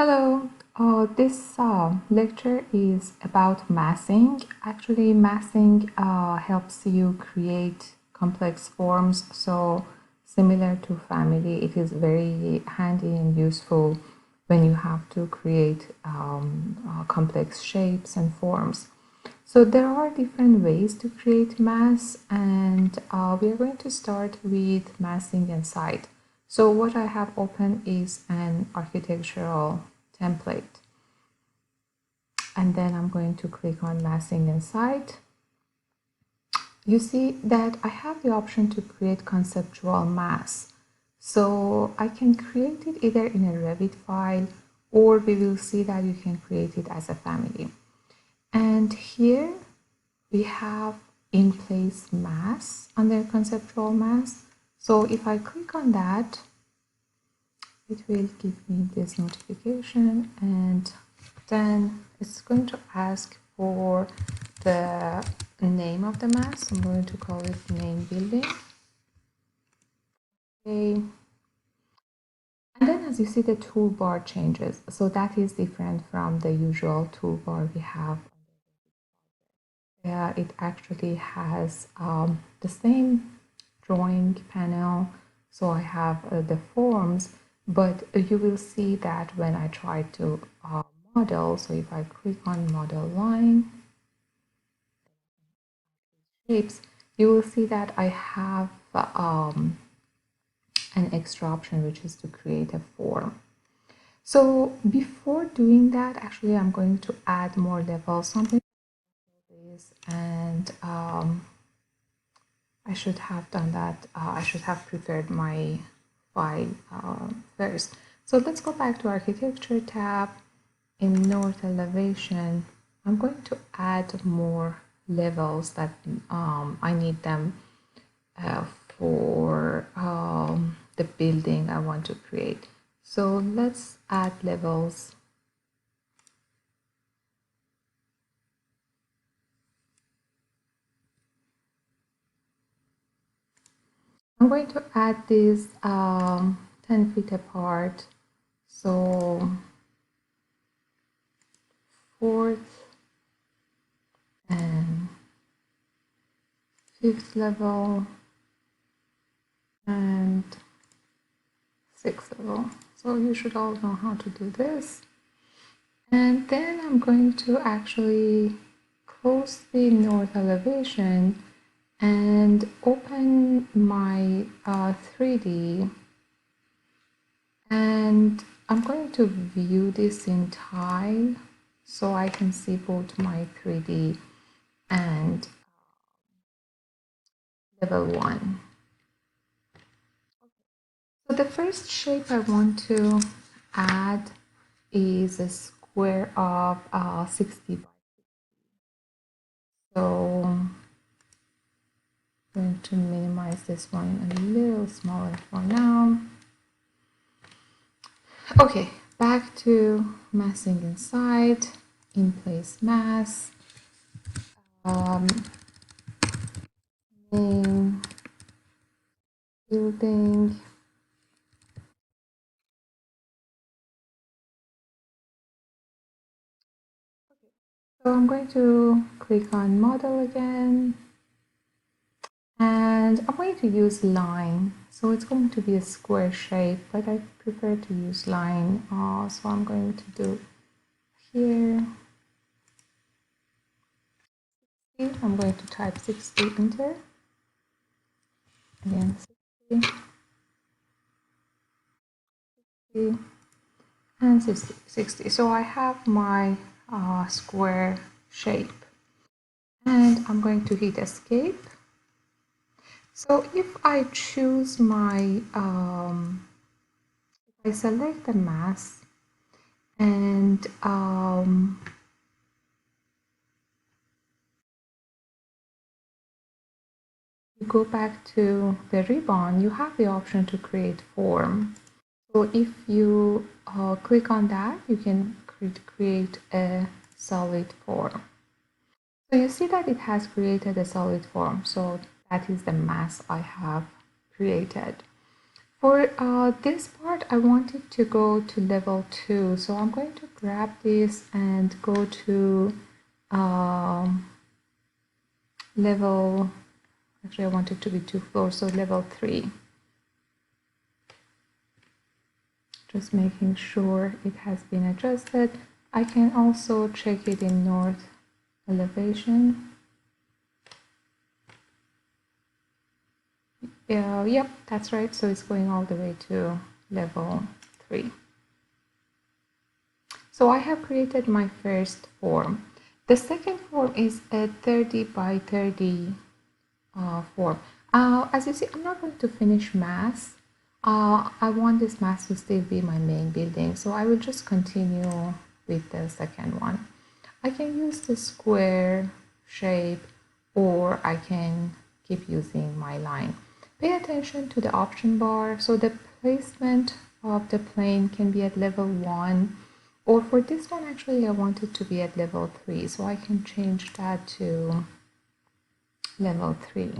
Hello, this lecture is about massing. Actually, massing helps you create complex forms. So, similar to family, it is very handy and useful when you have to create complex shapes and forms. So, there are different ways to create mass, and we are going to start with massing inside. So what I have open is an architectural template. And then I'm going to click on massing inside. You see that I have the option to create conceptual mass. So I can create it either in a Revit file, or we will see that you can create it as a family. And here we have in place mass under conceptual mass. So if I click on that, it will give me this notification, and then it's going to ask for the name of the mass. I'm going to call it name building. Okay. And then as you see, the toolbar changes. So that is different from the usual toolbar we have. It actually has the same drawing panel. So I have the forms, but you will see that when I try to model, so if I click on model line, shapes, you will see that I have an extra option, which is to create a form. So before doing that, actually, I'm going to add more levels. So I'm going to do this, and I should have done that. I should have prepared my file first. So let's go back to architecture tab. In north elevation, I'm going to add more levels that I need them for the building I want to create. So let's add levels. I'm going to add this 10 feet apart. So fourth and fifth level and sixth level. So you should all know how to do this. And then I'm going to actually close the north elevation and open my 3D, and I'm going to view this in tile so I can see both my 3D and level 1. So the first shape I want to add is a square of 60 by 60. So I'm going to minimize this one a little smaller for now. Okay, back to massing inside, in place mass, name, building, so I'm going to click on model again, and I'm going to use line. So it's going to be a square shape, but I prefer to use line. So I'm going to do here. I'm going to type 60, enter. Again, 60, 60, and 60. So I have my square shape, and I'm going to hit escape. So if I choose my, if I select the mass and you go back to the ribbon, you have the option to create form. So if you click on that, you can create a solid form. So you see that it has created a solid form. So that is the mass I have created. For this part, I wanted to go to level 2. So I'm going to grab this and go to level, actually I want it to be 2 floors, so level 3. Just making sure it has been adjusted. I can also check it in north elevation. Yep, that's right. So it's going all the way to level 3. So I have created my first form. The second form is a 30 by 30 form. As you see, I'm not going to finish mass. I want this mass to still be my main building, so I will just continue with the second one. I can use the square shape, or I can keep using my line. Pay attention to the option bar. So the placement of the plane can be at level 1, or for this one actually I want it to be at level 3, so I can change that to level 3.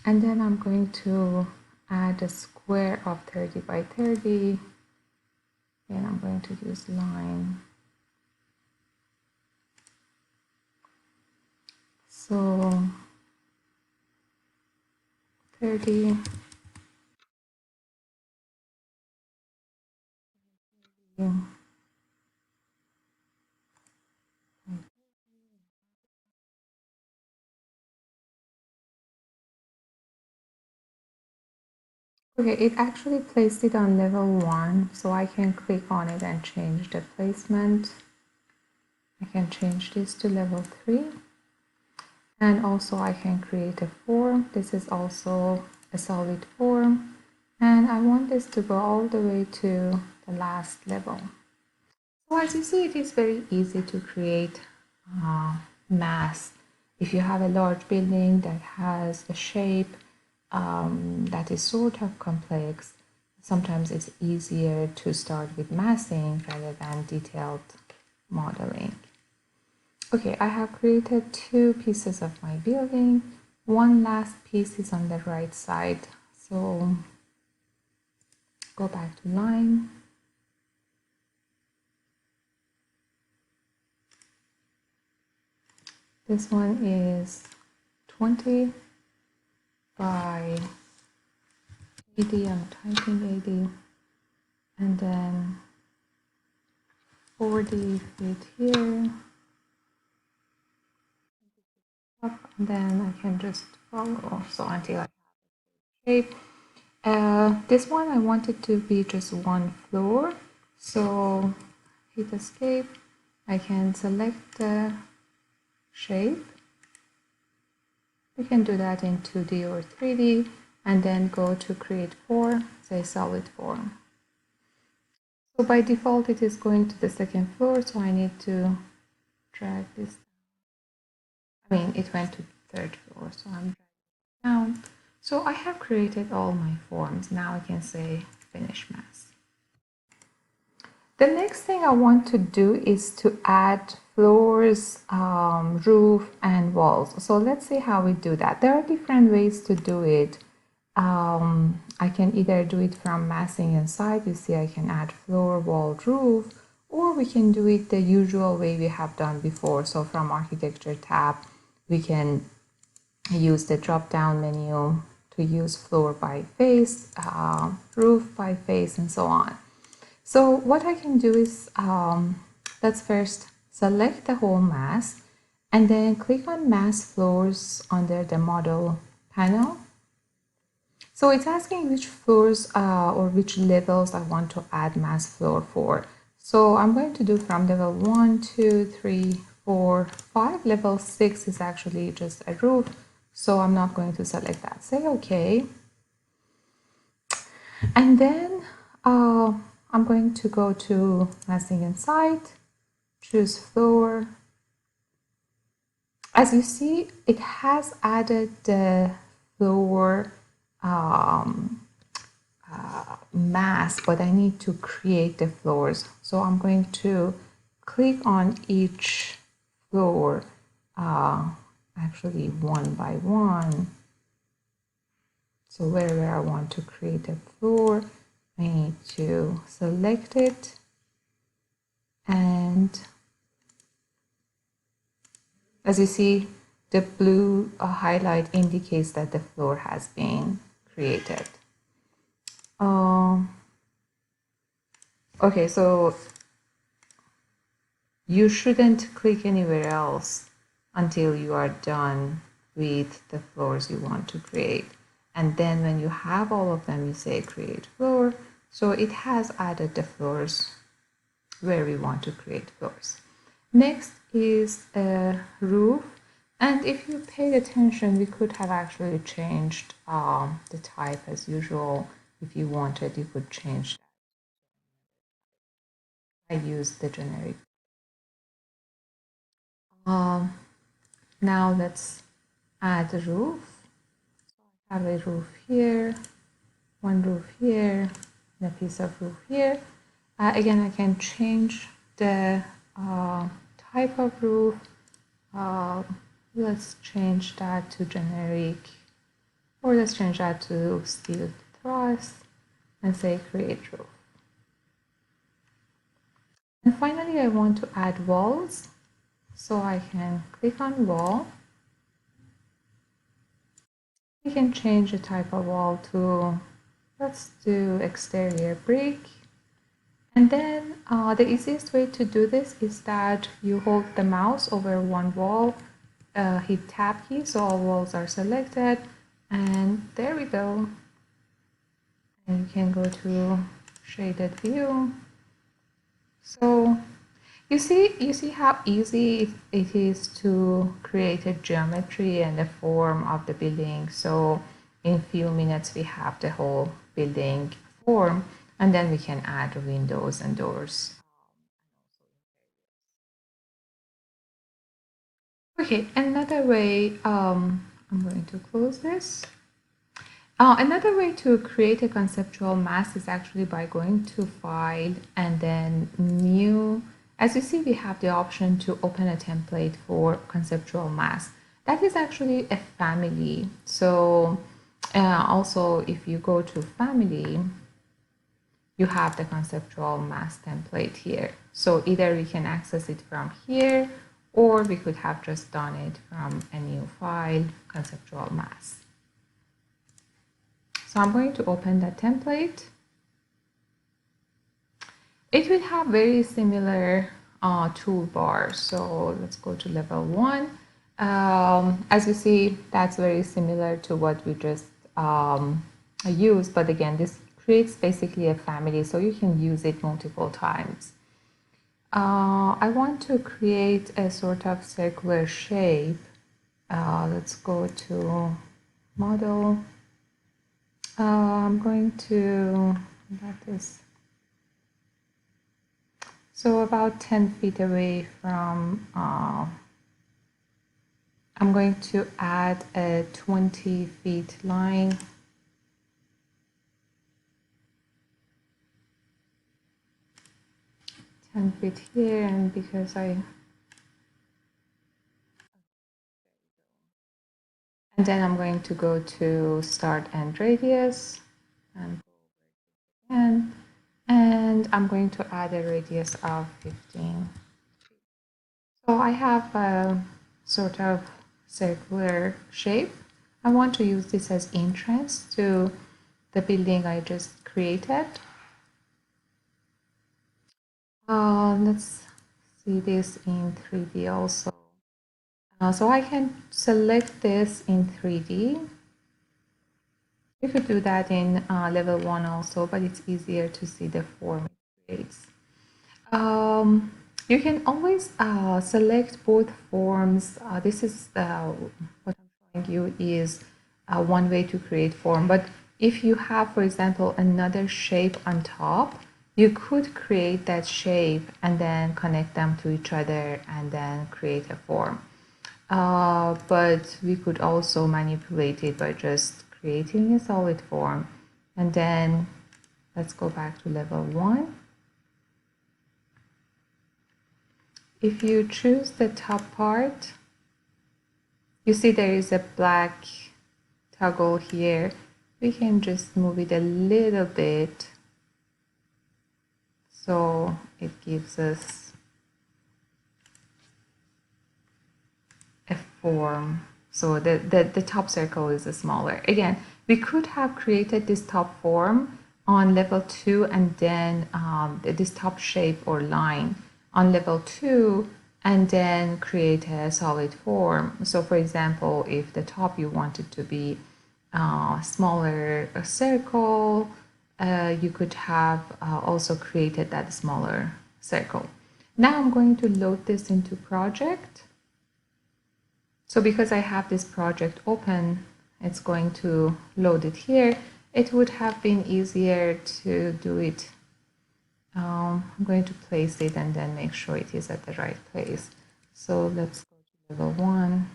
And then I'm going to add a square of 30 by 30, and I'm going to use line. So 30, yeah. Okay, it actually placed it on level 1, so I can click on it and change the placement. I can change this to level 3, and also I can create a form. This is also a solid form, and I want this to go all the way to the last level. So as you see, it is very easy to create mass. If you have a large building that has a shape that is sort of complex, sometimes it's easier to start with massing rather than detailed modeling. Okay, I have created 2 pieces of my building. One last piece is on the right side. So go back to line. This one is 20 by 80, I'm typing 80, and then 40 feet here, up, and then I can just follow, so until I have a shape. This one I want it to be just 1 floor, so hit escape. I can select the shape. We can do that in 2D or 3D, and then go to create form, say solid form. So by default it is going to the 2nd floor, so I need to drag this. I mean, it went to 3rd floor, so I'm dragging it down. So I have created all my forms. Now I can say finish mass. The next thing I want to do is to add floors, roof, and walls. So let's see how we do that. There are different ways to do it. I can either do it from massing inside. You see I can add floor, wall, roof, or we can do it the usual way we have done before. So from architecture tab, we can use the drop down menu to use floor by face, roof by face, and so on. So what I can do is, let's first select the whole mass and then click on mass floors under the model panel. So it's asking which floors or which levels I want to add mass floor for. So I'm going to do from level 1, 2, 3, 4, 5. Level 6 is actually just a roof, so I'm not going to select that. Say OK. And then I'm going to go to massing inside, choose floor. As you see, it has added the floor mass, but I need to create the floors. So I'm going to click on each floor, actually one by one. So wherever I want to create a floor, I need to select it, and as you see, the blue highlight indicates that the floor has been created. Okay, so you shouldn't click anywhere else until you are done with the floors you want to create. And then when you have all of them, you say create floor. So it has added the floors where we want to create floors. Next is a roof. And if you paid attention, we could have actually changed the type as usual. If you wanted, you could change that. I used the generic. Now let's add a roof. I have a roof here, one roof here, and a piece of roof here. Again, I can change the type of roof. Let's change that to generic, or let's change that to steel truss and say create roof. And finally, I want to add walls. So I can click on wall. We can change the type of wall to, let's do exterior brick. And then the easiest way to do this is that you hold the mouse over one wall, hit tab key so all walls are selected, and there we go. And you can go to shaded view. So you see how easy it is to create a geometry and a form of the building. So in a few minutes we have the whole building form, and then we can add windows and doors. Okay, another way, I'm going to close this. Another way to create a conceptual mask is actually by going to File and then New. As you see, we have the option to open a template for conceptual mask. That is actually a family. So also, if you go to Family, you have the conceptual mask template here. So either we can access it from here, or we could have just done it from a new file, conceptual mask. So I'm going to open that template. It will have very similar toolbars. So let's go to level 1. As you see, that's very similar to what we just used. But again, this creates basically a family, so you can use it multiple times. I want to create a sort of circular shape. Let's go to model. I'm going to, that is, so about 10 feet away from, I'm going to add a 20 feet line. Fit here, and because and then I'm going to go to start and radius and I'm going to add a radius of 15. So I have a sort of circular shape. I want to use this as entrance to the building I just created. Let's see this in 3D also. So I can select this in 3D. You could do that in level 1 also, but it's easier to see the form it creates. You can always select both forms. This is what I'm showing you is one way to create form. But if you have, for example, another shape on top, you could create that shape and then connect them to each other and then create a form. But we could also manipulate it by just creating a solid form. And then let's go back to level 1. If you choose the top part, you see there is a black toggle here. we can just move it a little bit so it gives us a form. So the top circle is smaller. Again, we could have created this top form on level 2 and then this top shape or line on level 2 and then create a solid form. So for example, if the top you wanted to be smaller circle, you could have also created that smaller circle. Now I'm going to load this into project. So because I have this project open, it's going to load it here. It would have been easier to do it. I'm going to place it and then make sure it is at the right place. So let's go to level 1.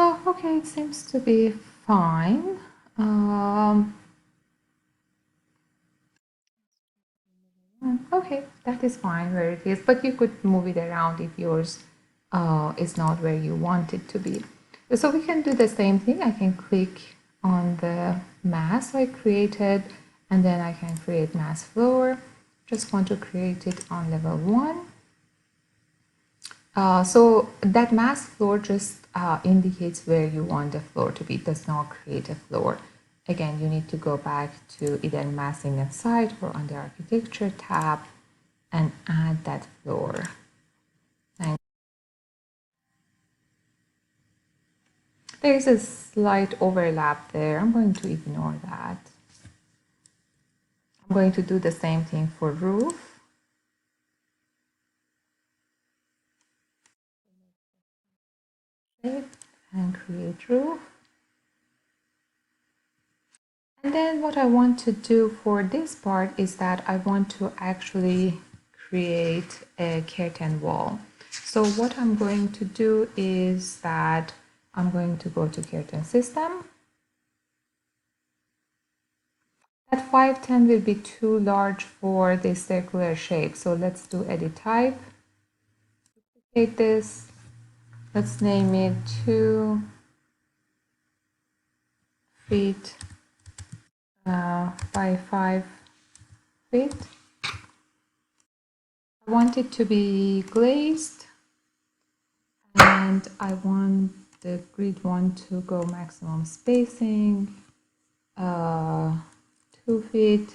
Oh, okay, it seems to be fine. Okay, that is fine where it is, but you could move it around if yours is not where you want it to be. So we can do the same thing. I can click on the mass I created and then I can create mass floor. Just want to create it on level 1. So that mass floor just indicates where you want the floor to be. It does not create a floor. Again, you need to go back to either massing and site or on the architecture tab and add that floor. And there is a slight overlap there. I'm going to ignore that. I'm going to do the same thing for roof. And create roof. And then what I want to do for this part is that I want to actually create a curtain wall. So what I'm going to do is that I'm going to go to curtain system. That 510 will be too large for this circular shape. So let's do edit type. Duplicate this. Let's name it 2 feet by 5 feet. I want it to be glazed and I want the grid one to go maximum spacing 2 feet,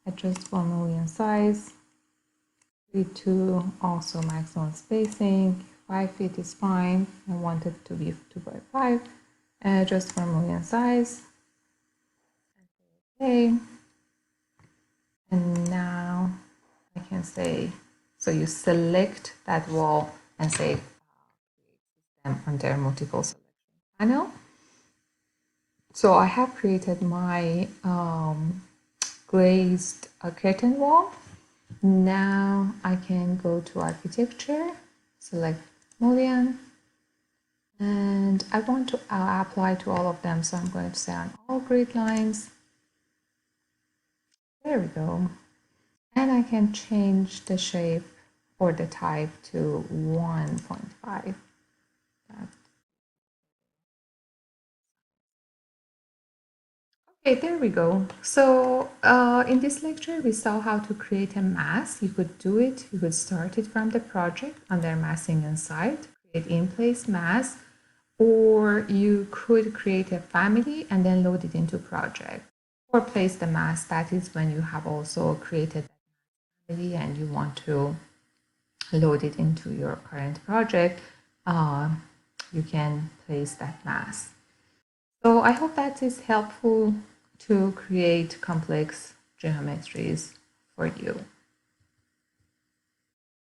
adjust for Boolean size, grid 2 also maximum spacing, 5 feet is fine, I want it to be 2 by 5, adjust for Boolean size, okay, and now I can say, so you select that wall and say them under multiple selection panel. So I have created my glazed curtain wall. Now I can go to architecture, select Boolean, and I want to apply to all of them. So I'm going to say on all grid lines. There we go. And I can change the shape or the type to 1.5. Okay, there we go. So in this lecture, we saw how to create a mass. You could do it. You could start it from the project under massing and site, create in-place mass, or you could create a family and then load it into project. Or place the mass. That is when you have also created a family and you want to load it into your current project. You can place that mass. So I hope that is helpful to create complex geometries for you.